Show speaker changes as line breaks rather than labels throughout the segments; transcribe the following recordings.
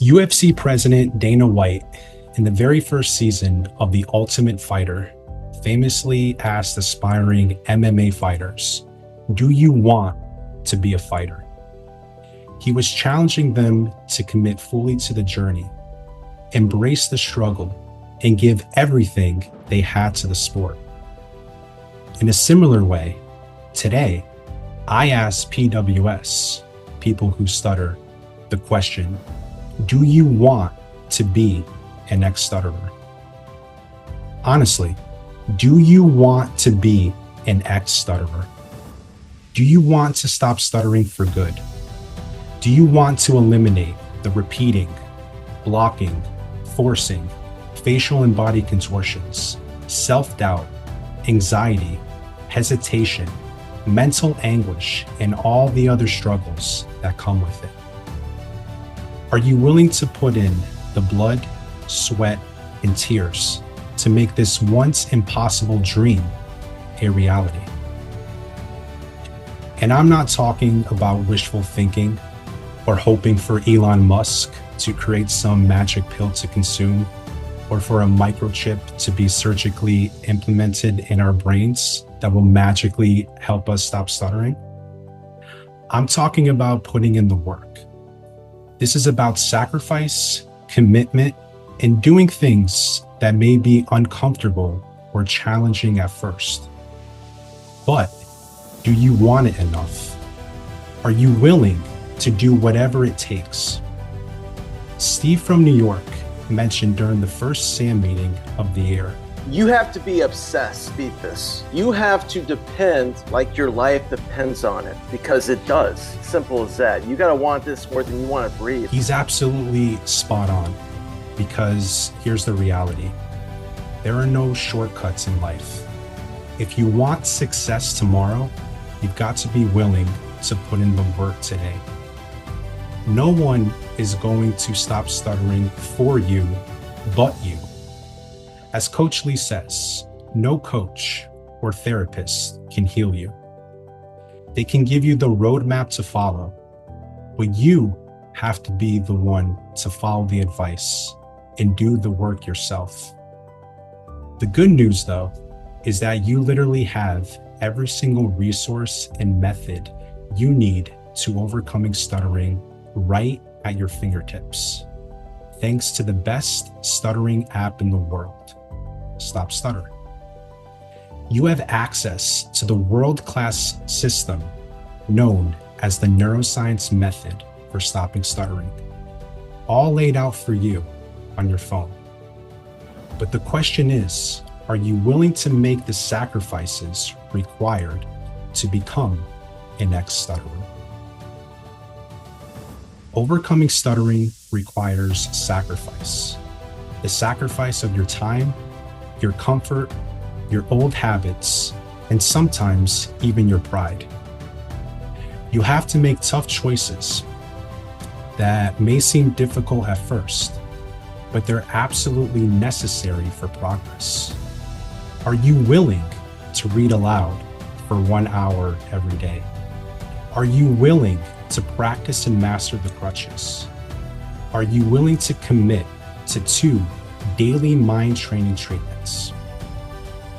UFC president Dana White, in the very first season of The Ultimate Fighter, famously asked aspiring MMA fighters, "Do you want to be a fighter?" He was challenging them to commit fully to the journey, embrace the struggle, and give everything they had to the sport. In a similar way, today, I ask PWS, people who stutter, the question, do you want to be an ex-stutterer? Honestly, do you want to be an ex-stutterer? Do you want to stop stuttering for good? Do you want to eliminate the repeating, blocking, forcing, facial and body contortions, self-doubt, anxiety, hesitation, mental anguish, and all the other struggles that come with it? Are you willing to put in the blood, sweat, and tears to make this once impossible dream a reality? And I'm not talking about wishful thinking or hoping for Elon Musk to create some magic pill to consume, or for a microchip to be surgically implemented in our brains that will magically help us stop stuttering. I'm talking about putting in the work. This is about sacrifice, commitment, and doing things that may be uncomfortable or challenging at first. But do you want it enough? Are you willing to do whatever it takes? Steve from New York mentioned during the first SAM meeting of the year,
you have to be obsessed, beat this. You have to depend like your life depends on it, because it does. Simple as that. You gotta want this more than you want to breathe.
He's absolutely spot on, because here's the reality. There are no shortcuts in life. If you want success tomorrow, you've got to be willing to put in the work today. No one is going to stop stuttering for you, but you. As Coach Lee says, no coach or therapist can heal you. They can give you the roadmap to follow, but you have to be the one to follow the advice and do the work yourself. The good news, though, is that you literally have every single resource and method you need to overcoming stuttering right at your fingertips, thanks to the best stuttering app in the world, StopStutter. You have access to the world-class system known as the Neuroscience Method for stopping stuttering, all laid out for you on your phone. But the question is, are you willing to make the sacrifices required to become an ex-stutterer? Overcoming stuttering requires sacrifice. The sacrifice of your time, your comfort, your old habits, and sometimes even your pride. You have to make tough choices that may seem difficult at first, but they're absolutely necessary for progress. Are you willing to read aloud for 1 hour every day? Are you willing to practice and master the crutches? Are you willing to commit to 2 daily mind training treatments?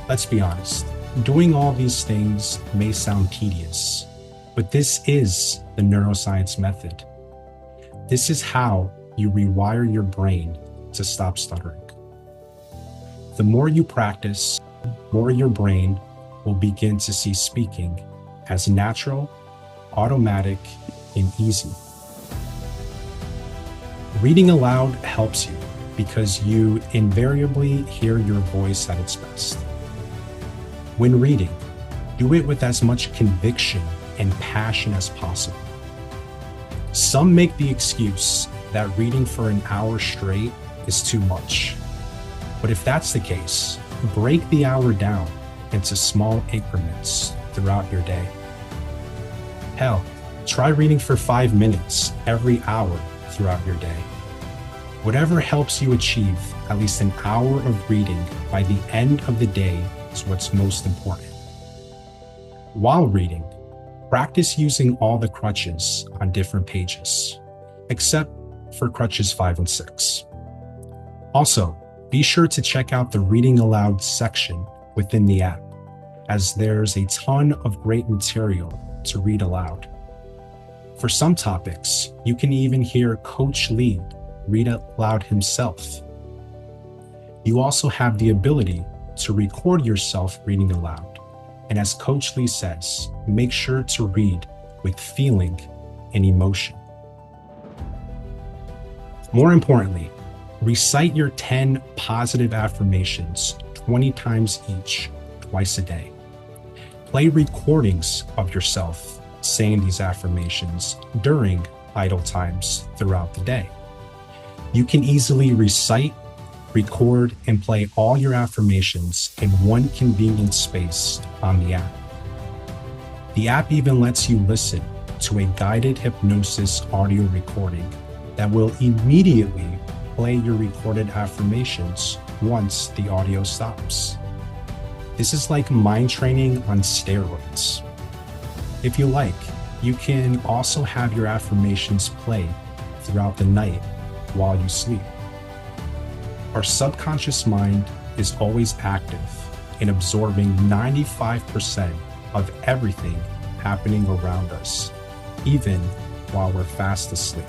Let's be honest, doing all these things may sound tedious, but this is the neuroscience method. This is how you rewire your brain to stop stuttering. The more you practice, the more your brain will begin to see speaking as natural, automatic, and easy. Reading aloud helps you because you invariably hear your voice at its best. When reading, do it with as much conviction and passion as possible. Some make the excuse that reading for an hour straight is too much. But if that's the case, break the hour down into small increments throughout your day. Hell, try reading for 5 minutes every hour throughout your day. Whatever helps you achieve at least an hour of reading by the end of the day is what's most important. While reading, practice using all the crutches on different pages, except for crutches 5 and 6. Also, be sure to check out the reading aloud section within the app, as there's a ton of great material to read aloud. For some topics, you can even hear Coach Lee read aloud himself. You also have the ability to record yourself reading aloud, and as Coach Lee says, make sure to read with feeling and emotion. More importantly, recite your 10 positive affirmations 20 times each, twice a day. Play recordings of yourself saying these affirmations during idle times throughout the day. You can easily recite, record, and play all your affirmations in one convenient space on the app. The app even lets you listen to a guided hypnosis audio recording that will immediately play your recorded affirmations once the audio stops. This is like mind training on steroids. If you like, you can also have your affirmations play throughout the night while you sleep. Our subconscious mind is always active in absorbing 95% of everything happening around us, even while we're fast asleep.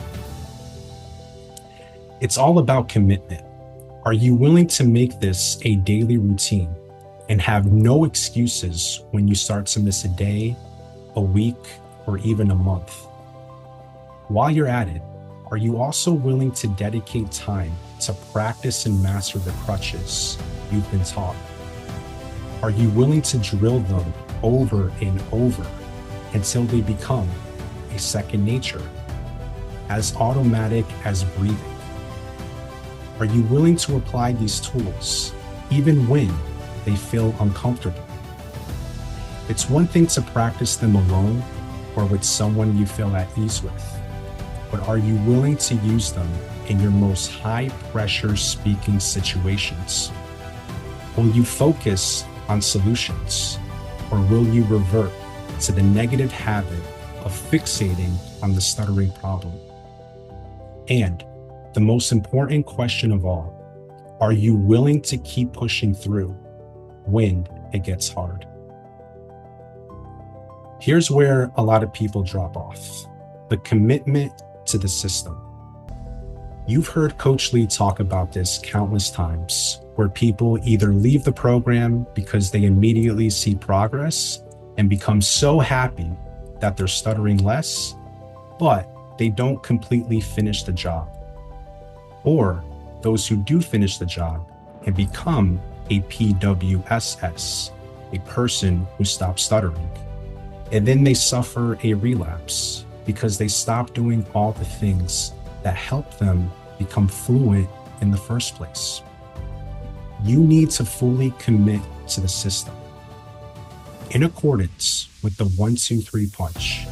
It's all about commitment. Are you willing to make this a daily routine and have no excuses when you start to miss a day, a week, or even a month? While you're at it, are you also willing to dedicate time to practice and master the crutches you've been taught? Are you willing to drill them over and over until they become a second nature, as automatic as breathing? Are you willing to apply these tools even when they feel uncomfortable? It's one thing to practice them alone or with someone you feel at ease with, but are you willing to use them in your most high-pressure speaking situations? Will you focus on solutions, or will you revert to the negative habit of fixating on the stuttering problem? And the most important question of all, are you willing to keep pushing through when it gets hard? Here's where a lot of people drop off: the commitment to the system. You've heard Coach Lee talk about this countless times, where people either leave the program because they immediately see progress and become so happy that they're stuttering less, but they don't completely finish the job. Or those who do finish the job and become a PWSS, a person who stops stuttering, and then they suffer a relapse because they stop doing all the things that help them become fluent in the first place. You need to fully commit to the system. In accordance with the 1-2-3 punch,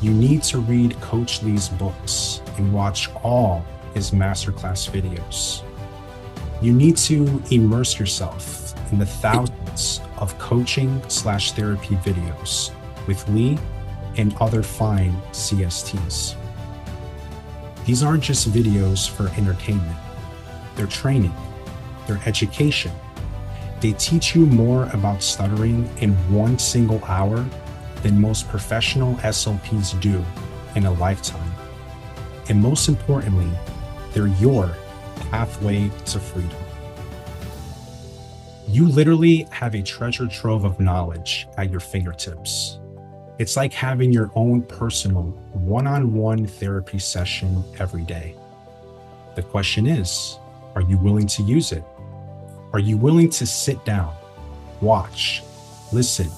you need to read Coach Lee's books and watch all his masterclass videos. You need to immerse yourself in the thousands of coaching/therapy videos with Lee and other fine CSTs. These aren't just videos for entertainment. They're training, they're education. They teach you more about stuttering in 1 single hour than most professional SLPs do in a lifetime. And most importantly, they're your pathway to freedom. You literally have a treasure trove of knowledge at your fingertips. It's like having your own personal one-on-one therapy session every day. The question is, are you willing to use it? Are you willing to sit down, watch, listen,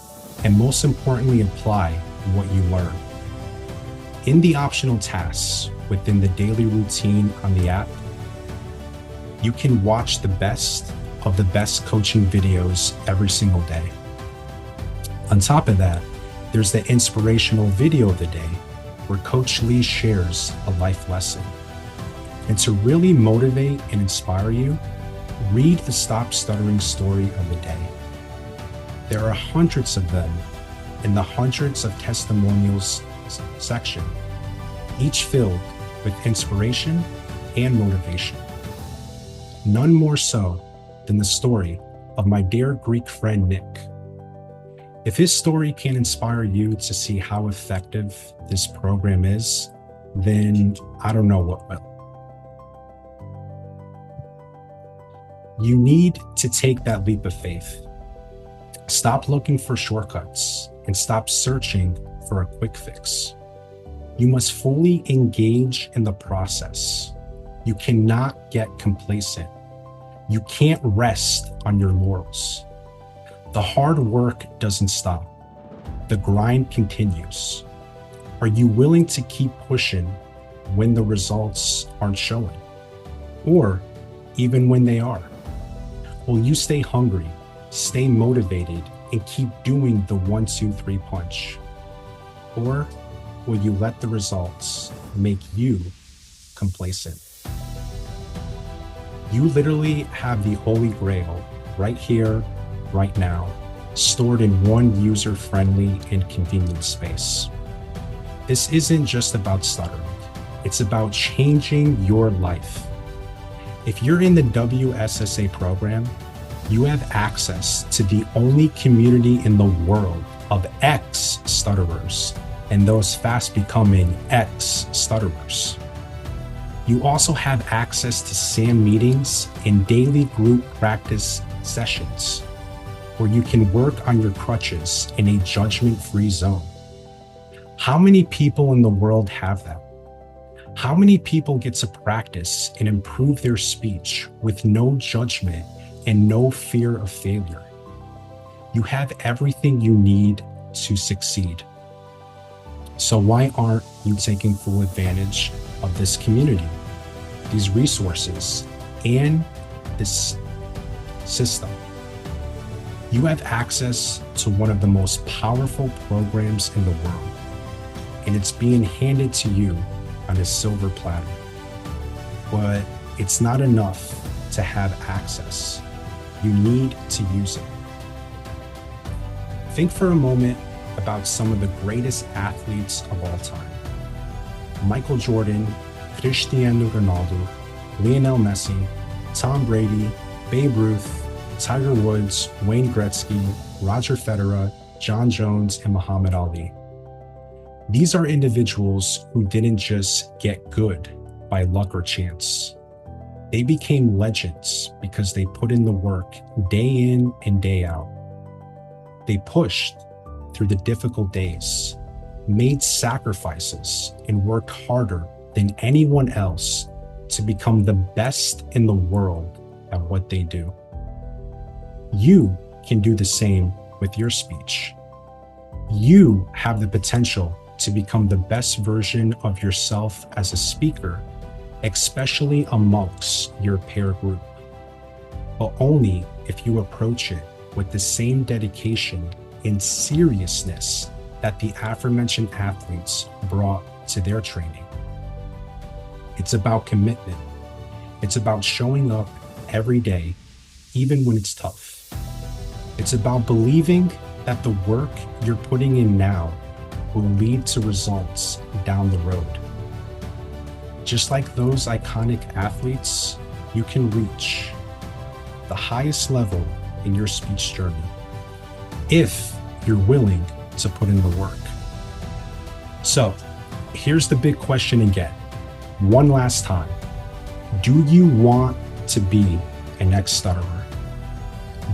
and most importantly, apply what you learn? In the optional tasks within the daily routine on the app, you can watch the best of the best coaching videos every single day. On top of that, there's the inspirational video of the day where Coach Lee shares a life lesson. And to really motivate and inspire you, read the Stop Stuttering story of the day. There are hundreds of them in the hundreds of testimonials section, each filled with inspiration and motivation. None more so than the story of my dear Greek friend Nick. If his story can inspire you to see how effective this program is, then I don't know what will. You need to take that leap of faith. Stop looking for shortcuts and stop searching for a quick fix. You must fully engage in the process. You cannot get complacent. You can't rest on your laurels. The hard work doesn't stop. The grind continues. Are you willing to keep pushing when the results aren't showing? Or even when they are? Will you stay hungry, stay motivated, and keep doing the 1, 2, 3 punch? Or will you let the results make you complacent? You literally have the Holy Grail right here, right now, stored in one user-friendly and convenient space. This isn't just about stuttering. It's about changing your life. If you're in the WSSA program, you have access to the only community in the world of ex-stutterers and those fast becoming ex-stutterers. You also have access to SAM meetings and daily group practice sessions where you can work on your crutches in a judgment-free zone. How many people in the world have that? How many people get to practice and improve their speech with no judgment and no fear of failure? You have everything you need to succeed. So why aren't you taking full advantage of this community, these resources, and this system? You have access to one of the most powerful programs in the world, and it's being handed to you on a silver platter. But it's not enough to have access. You need to use it. Think for a moment about some of the greatest athletes of all time. Michael Jordan, Cristiano Ronaldo, Lionel Messi, Tom Brady, Babe Ruth, Tiger Woods, Wayne Gretzky, Roger Federer, John Jones, and Muhammad Ali. These are individuals who didn't just get good by luck or chance. They became legends because they put in the work day in and day out. They pushed through the difficult days, made sacrifices, and worked harder than anyone else to become the best in the world at what they do. You can do the same with your speech. You have the potential to become the best version of yourself as a speaker, especially amongst your peer group, but only if you approach it with the same dedication and seriousness that the aforementioned athletes brought to their training. It's about commitment. It's about showing up every day, even when it's tough. It's about believing that the work you're putting in now will lead to results down the road. Just like those iconic athletes, you can reach the highest level in your speech journey if you're willing to put in the work. So here's the big question again, one last time. Do you want to be an ex-stutterer?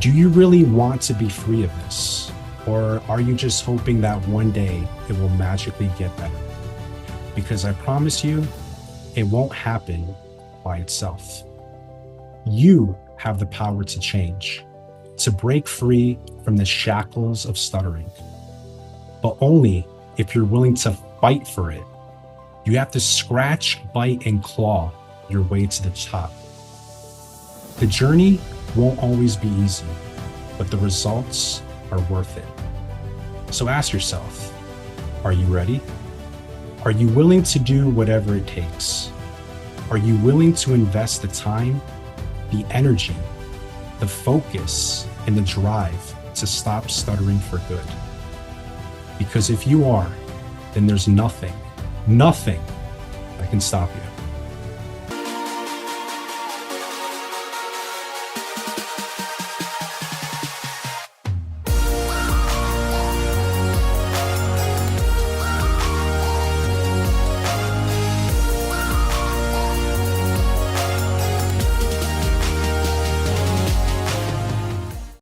Do you really want to be free of this? Or are you just hoping that one day it will magically get better? Because I promise you, it won't happen by itself. You have the power to change, to break free from the shackles of stuttering, but only if you're willing to fight for it. You have to scratch, bite, and claw your way to the top. The journey won't always be easy, but the results are worth it. So ask yourself, are you ready? Are you willing to do whatever it takes? Are you willing to invest the time, the energy, the focus, and the drive to stop stuttering for good? Because if you are, then there's nothing that can stop you.